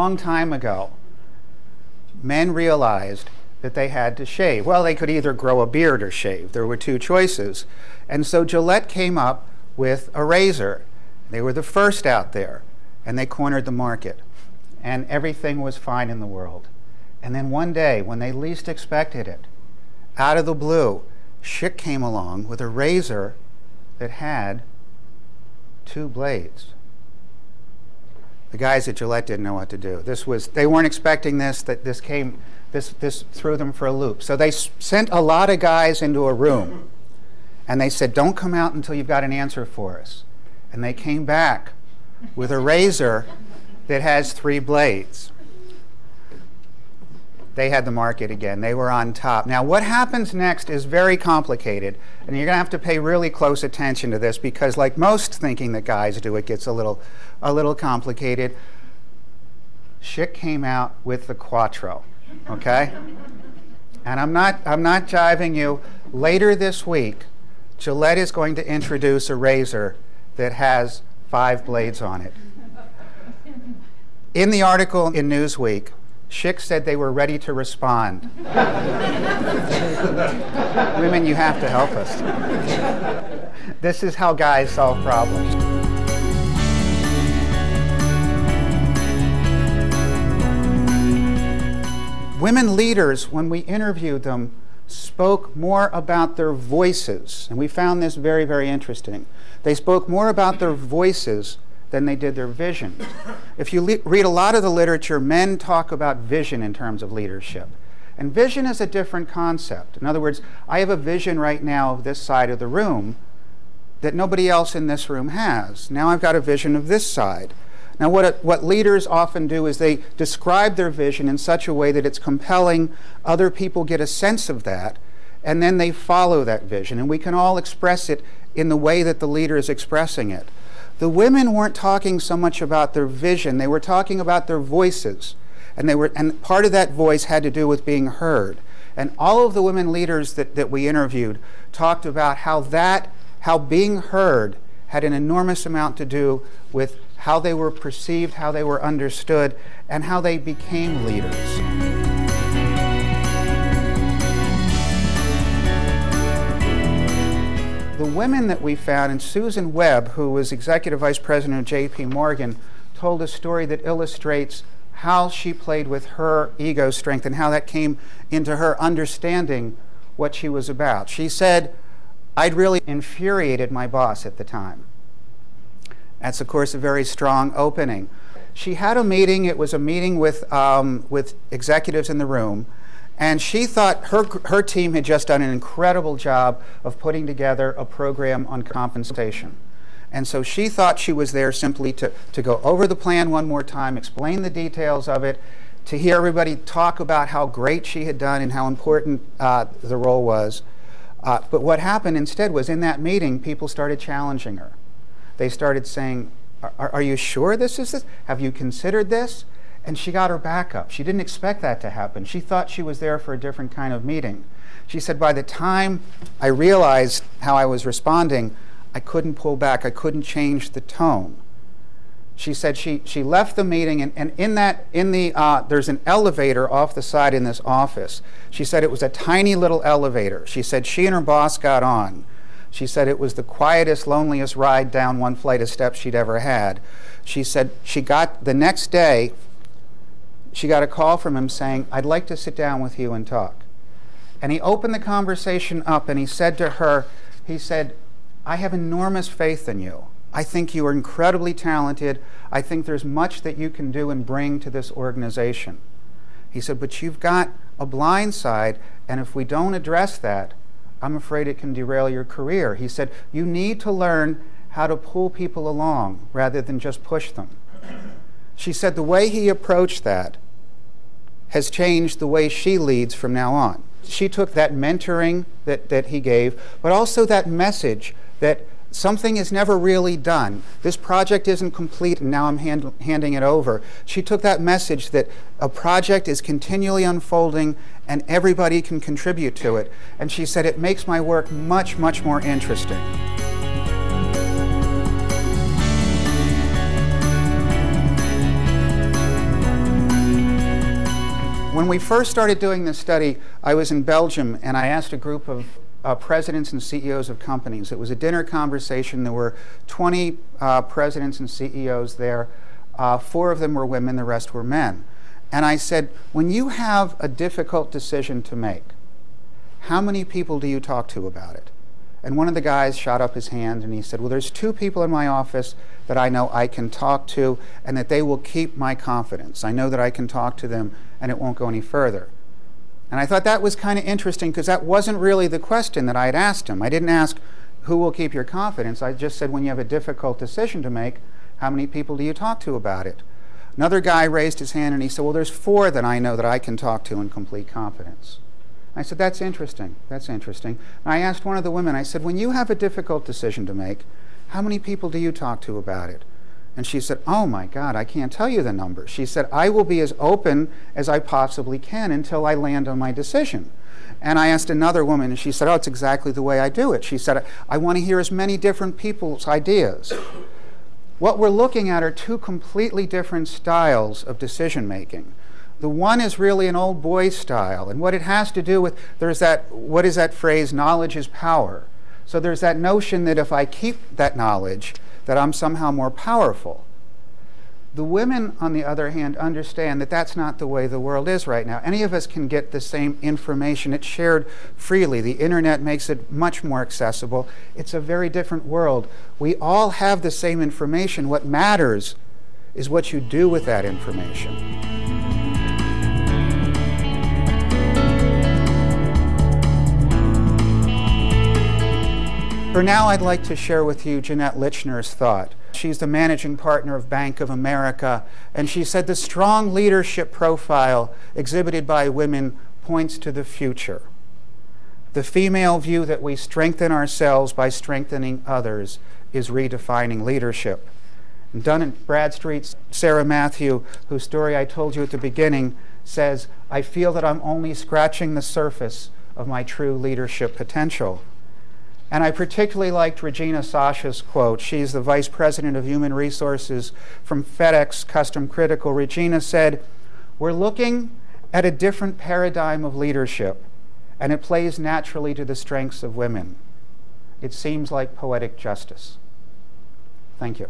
long time ago, men realized that they had to shave. Well, they could either grow a beard or shave. There were two choices. And so Gillette came up with a razor. They were the first out there, and they cornered the market. And everything was fine in the world. And then one day, when they least expected it, out of the blue, Schick came along with a razor that had two blades. The guys at Gillette didn't know what to do. They weren't expecting this, this threw them for a loop. So they sent a lot of guys into a room, and they said, don't come out until you've got an answer for us. And they came back with a razor that has three blades. They had the market again. They were on top. Now, what happens next is very complicated, and you're going to have to pay really close attention to this because, like most thinking that guys do, it gets a little complicated. Schick came out with the Quattro, okay? And I'm not jiving you. Later this week, Gillette is going to introduce a razor that has 5 blades on it. In the article in Newsweek, Schick said they were ready to respond. Women, you have to help us. This is how guys solve problems. Women leaders, when we interviewed them, spoke more about their voices, and we found this very, very interesting. They spoke more about their voices than they did their vision. If you read a lot of the literature, men talk about vision in terms of leadership. And vision is a different concept. In other words, I have a vision right now of this side of the room that nobody else in this room has. Now I've got a vision of this side. Now what leaders often do is they describe their vision in such a way that it's compelling, other people get a sense of that, and then they follow that vision. And we can all express it in the way that the leader is expressing it. The women weren't talking so much about their vision, they were talking about their voices. And part of that voice had to do with being heard. And all of the women leaders that we interviewed talked about how being heard had an enormous amount to do with how they were perceived, how they were understood, and how they became leaders. The women that we found, and Susan Webb, who was executive vice president of J.P. Morgan, told a story that illustrates how she played with her ego strength and how that came into her understanding what she was about. She said, I'd really infuriated my boss at the time. That's, of course, a very strong opening. She had a meeting. It was a meeting with executives in the room. And she thought her team had just done an incredible job of putting together a program on compensation. And so she thought she was there simply to go over the plan one more time, explain the details of it, to hear everybody talk about how great she had done and how important the role was. But what happened instead was in that meeting, people started challenging her. They started saying, are you sure this is this? Have you considered this? And she got her back up. She didn't expect that to happen. She thought she was there for a different kind of meeting. She said, by the time I realized how I was responding, I couldn't pull back. I couldn't change the tone. She said she left the meeting, and there's an elevator off the side in this office. She said it was a tiny little elevator. She said she and her boss got on. She said it was the quietest, loneliest ride down one flight of steps she'd ever had. She said the next day, she got a call from him saying, I'd like to sit down with you and talk. And he opened the conversation up and he said to her, he said, I have enormous faith in you. I think you are incredibly talented. I think there's much that you can do and bring to this organization. He said, but you've got a blind side, and if we don't address that, I'm afraid it can derail your career. He said, you need to learn how to pull people along rather than just push them. She said the way he approached that has changed the way she leads from now on. She took that mentoring that he gave, but also that message that something is never really done. This project isn't complete and now I'm handing it over. She took that message that a project is continually unfolding and everybody can contribute to it. And she said, it makes my work much, much more interesting. When we first started doing this study, I was in Belgium, and I asked a group of presidents and CEOs of companies. It was a dinner conversation. There were 20 presidents and CEOs there. 4 of them were women, the rest were men. And I said, when you have a difficult decision to make, how many people do you talk to about it? And one of the guys shot up his hand and he said, well, there's 2 people in my office that I know I can talk to and that they will keep my confidence. I know that I can talk to them and it won't go any further. And I thought that was kind of interesting because that wasn't really the question that I had asked him. I didn't ask who will keep your confidence. I just said when you have a difficult decision to make, how many people do you talk to about it? Another guy raised his hand and he said, well, there's 4 that I know that I can talk to in complete confidence. I said, that's interesting, that's interesting. And I asked one of the women, I said, when you have a difficult decision to make, how many people do you talk to about it? And she said, oh my God, I can't tell you the number. She said, I will be as open as I possibly can until I land on my decision. And I asked another woman, and she said, oh, it's exactly the way I do it. She said, I want to hear as many different people's ideas. What we're looking at are 2 completely different styles of decision making. The one is really an old boy style, and what it has to do with, there's that, what is that phrase, knowledge is power. So there's that notion that if I keep that knowledge, that I'm somehow more powerful. The women, on the other hand, understand that that's not the way the world is right now. Any of us can get the same information. It's shared freely. The internet makes it much more accessible. It's a very different world. We all have the same information. What matters is what you do with that information. For now, I'd like to share with you Jeanette Lichner's thought. She's the managing partner of Bank of America, and she said the strong leadership profile exhibited by women points to the future. The female view that we strengthen ourselves by strengthening others is redefining leadership. And Dun & Bradstreet's Sarah Matthew, whose story I told you at the beginning, says, I feel that I'm only scratching the surface of my true leadership potential. And I particularly liked Regina Sasha's quote. She's the Vice President of Human Resources from FedEx Custom Critical. Regina said, we're looking at a different paradigm of leadership, and it plays naturally to the strengths of women. It seems like poetic justice. Thank you.